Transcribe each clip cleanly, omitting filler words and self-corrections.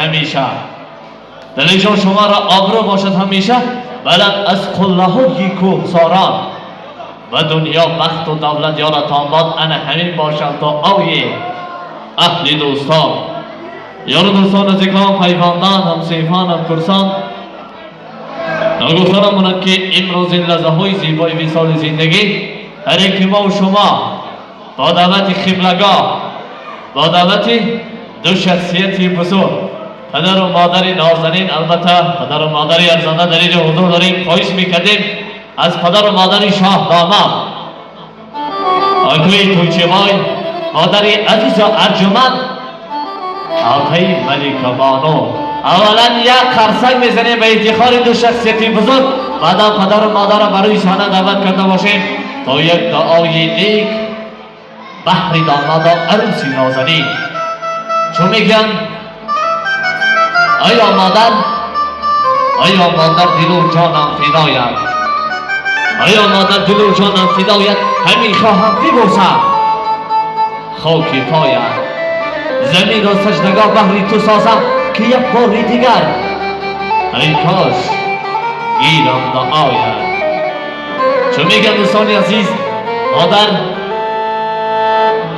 همیشه دلشان شما را آبرو باشد همیشه بلند از قله‌های کوهساران و دنیا بخت و دولت یارتان باد انا همین باشد تا آوی اهل دوستان یار دوستان عزیزان پیوندان همسیفان کرسان نگفتنم مونند که امروز این لحظه های زیبای وصال زندگی هر یک ما و شما با دعوت خبلگاه با دعوت دو شخصیتی بزرگ پدر و مادر نازنین البته پدر و مادر ارزنده در اینجا حضور داریم خواهش میکردیم از پدر و مادر شاه داماد آقای تویچه‌بای مادر عزیز و ارجمند آقای ملکه بانو اولا یک خرسنگ میزنیم به افتخار دو شخصیتی بزرگ بعدا پدر و مادر برای شانه دعوت کرده باشیم تا یک دعای نیک بحر داماد و عروسی نازنین چون میگن آیا مادر دل و جانم فدایت آیا مادر دل و جانم فدایت همین خواهم ببوسم خاکی پایت زمین را سجدگاه بهر تو سازم که یک بار دیگر ای کاش گیرم نآید چون میگن دوستان عزیز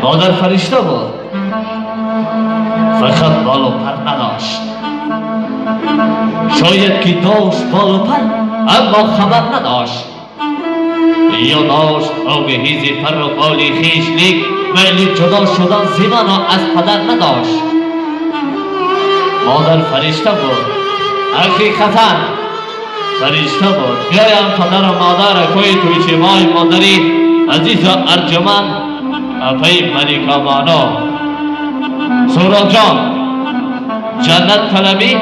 مادر فرشته بود فقط بال و پر نداشت شاید که داشت بال و پر اما خبر نداشت یا داشت آگهی ز پر و بال خویش لیک ولی جدا شدن زمان از پدر نداشت مادر فرشته بود حقیقتا فرشته بود بیایم پدر و مادر کوی تویچه‌بای مادری عزیز و ارجمند آقای ملکه بانو سهراب جان جنت طلبی